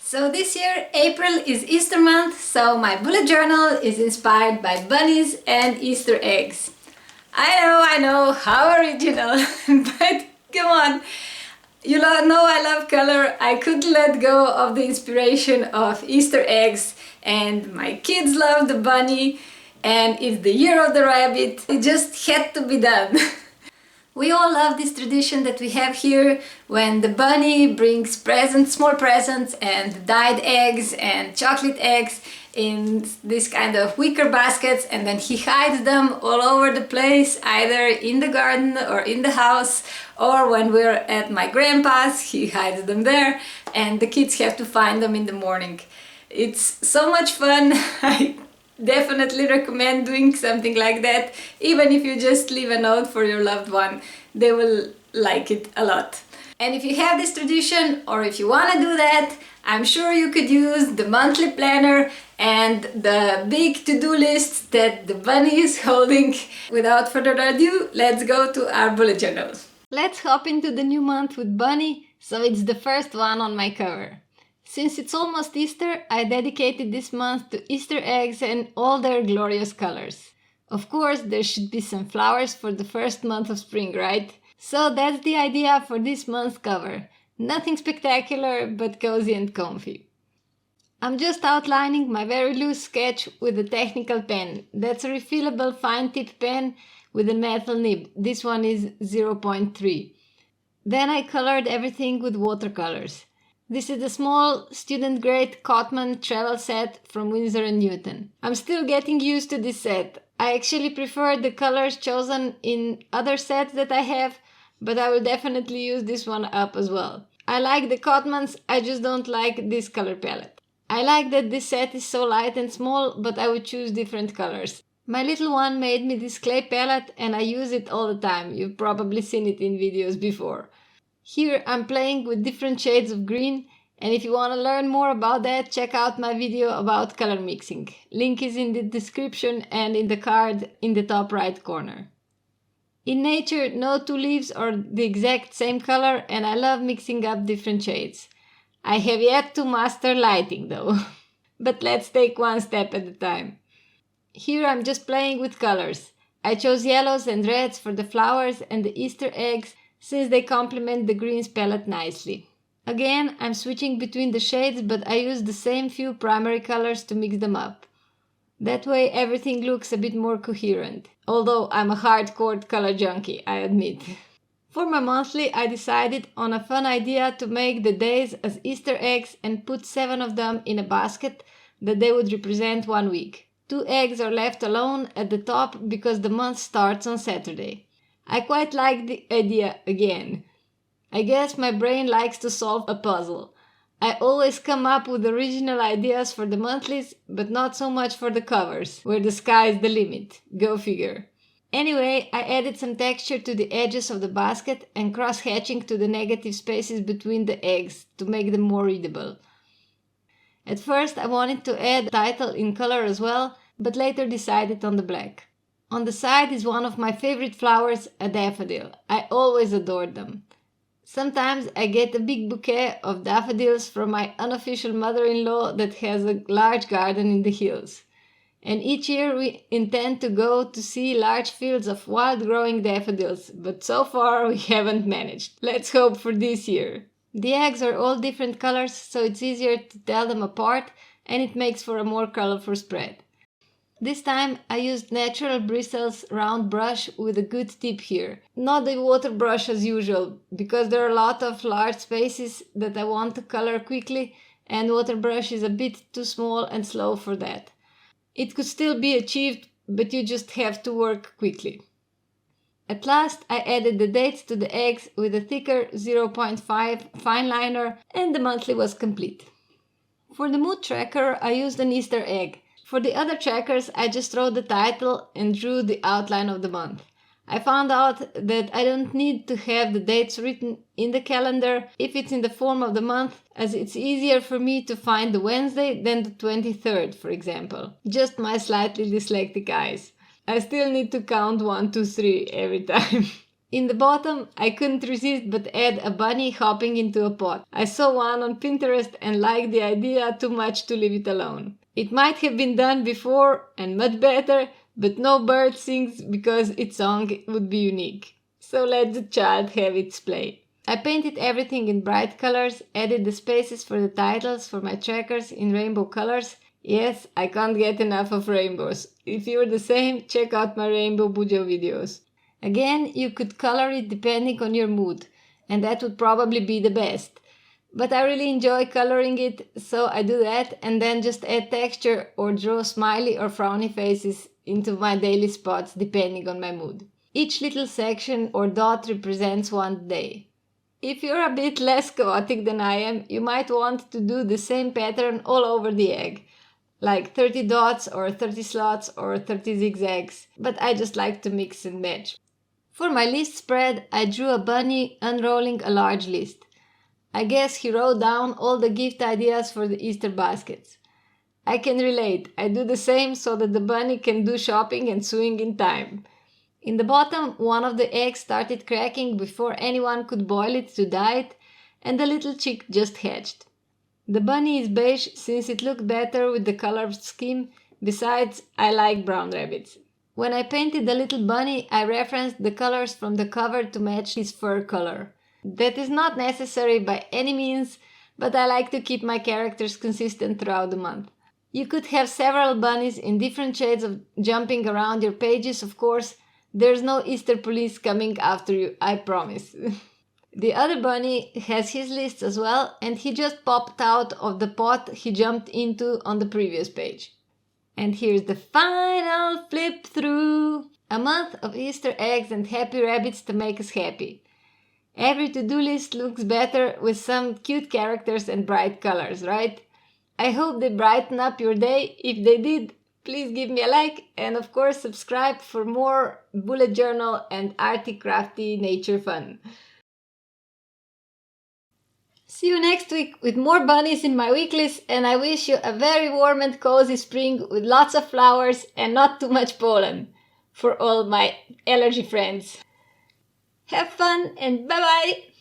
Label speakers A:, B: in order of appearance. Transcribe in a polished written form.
A: So this year, April is Easter month, so my bullet journal is inspired by bunnies and Easter eggs. I know, how original, but come on. You know I love color. I couldn't let go of the inspiration of Easter eggs, and my kids love the bunny, and it's the year of the rabbit. It just had to be done. We all love this tradition that we have here when the bunny brings presents, small presents and dyed eggs and chocolate eggs in this kind of wicker baskets, and then he hides them all over the place, either in the garden or in the house, or when we're at my grandpa's, he hides them there and the kids have to find them in the morning. It's so much fun. I definitely recommend doing something like that, even if you just leave a note for your loved one. They will like it a lot. And if you have this tradition, or if you want to do that, I'm sure you could use the monthly planner and the big to-do list that the bunny is holding. Without further ado, let's go to our bullet journal. Let's hop into the new month with bunny, so it's the first one on my cover. Since it's almost Easter, I dedicated this month to Easter eggs and all their glorious colors. Of course, there should be some flowers for the first month of spring, right? So that's the idea for this month's cover. Nothing spectacular, but cozy and comfy. I'm just outlining my very loose sketch with a technical pen. That's a refillable fine tip pen with a metal nib. This one is 0.3. Then I colored everything with watercolors. This is the small student-grade Cotman travel set from Winsor & Newton. I'm still getting used to this set. I actually prefer the colors chosen in other sets that I have, but I will definitely use this one up as well. I like the Cotmans, I just don't like this color palette. I like that this set is so light and small, but I would choose different colors. My little one made me this clay palette and I use it all the time. You've probably seen it in videos before. Here I'm playing with different shades of green, and if you want to learn more about that, check out my video about color mixing. Link is in the description and in the card in the top right corner. In nature, no two leaves are the exact same color, and I love mixing up different shades. I have yet to master lighting though. But let's take one step at a time. Here I'm just playing with colors. I chose yellows and reds for the flowers and the Easter eggs, since they complement the greens palette nicely. Again, I'm switching between the shades, but I use the same few primary colors to mix them up. That way everything looks a bit more coherent, although I'm a hardcore color junkie, I admit. For my monthly, I decided on a fun idea to make the days as Easter eggs and put 7 of them in a basket that they would represent 1 week. 2 eggs are left alone at the top because the month starts on Saturday. I quite like the idea again. I guess my brain likes to solve a puzzle. I always come up with original ideas for the monthlies, but not so much for the covers, where the sky is the limit. Go figure. Anyway, I added some texture to the edges of the basket and cross-hatching to the negative spaces between the eggs to make them more readable. At first I wanted to add the title in color as well, but later decided on the black. On the side is one of my favorite flowers, a daffodil. I always adored them. Sometimes I get a big bouquet of daffodils from my unofficial mother-in-law that has a large garden in the hills. And each year we intend to go to see large fields of wild-growing daffodils, but so far we haven't managed. Let's hope for this year. The eggs are all different colors, so it's easier to tell them apart, and it makes for a more colorful spread. This time I used natural bristles round brush with a good tip here. Not the water brush as usual, because there are a lot of large spaces that I want to color quickly, and water brush is a bit too small and slow for that. It could still be achieved, but you just have to work quickly. At last I added the dates to the eggs with a thicker 0.5 fine liner, and the monthly was complete. For the mood tracker I used an Easter egg. For the other trackers, I just wrote the title and drew the outline of the month. I found out that I don't need to have the dates written in the calendar if it's in the form of the month, as it's easier for me to find the Wednesday than the 23rd, for example. Just my slightly dyslexic eyes. I still need to count 1, 2, 3 every time. In the bottom, I couldn't resist but add a bunny hopping into a pot. I saw one on Pinterest and liked the idea too much to leave it alone. It might have been done before and much better, but no bird sings because its song would be unique. So let the child have its play. I painted everything in bright colors, added the spaces for the titles for my trackers in rainbow colors. Yes, I can't get enough of rainbows. If you're the same, check out my rainbow bujo videos. Again, you could color it depending on your mood, and that would probably be the best. But I really enjoy coloring it, so I do that and then just add texture or draw smiley or frowny faces into my daily spots depending on my mood. Each little section or dot represents one day. If you're a bit less chaotic than I am, you might want to do the same pattern all over the egg, like 30 dots or 30 slots or 30 zigzags, but I just like to mix and match. For my list spread, I drew a bunny unrolling a large list. I guess he wrote down all the gift ideas for the Easter baskets. I can relate. I do the same so that the bunny can do shopping and sewing in time. In the bottom, one of the eggs started cracking before anyone could boil it to dye it, and the little chick just hatched. The bunny is beige since it looked better with the color scheme. Besides, I like brown rabbits. When I painted the little bunny, I referenced the colors from the cover to match his fur color. That is not necessary by any means, but I like to keep my characters consistent throughout the month. You could have several bunnies in different shades of jumping around your pages, of course. There's no Easter police coming after you, I promise. The other bunny has his list as well, and he just popped out of the pot he jumped into on the previous page. And here's the final flip through. A month of Easter eggs and happy rabbits to make us happy. Every to-do list looks better with some cute characters and bright colors, right? I hope they brighten up your day. If they did, please give me a like and of course subscribe for more bullet journal and arty crafty nature fun. See you next week with more bunnies in my weeklies, and I wish you a very warm and cozy spring with lots of flowers and not too much pollen for all my allergy friends. Have fun and bye bye!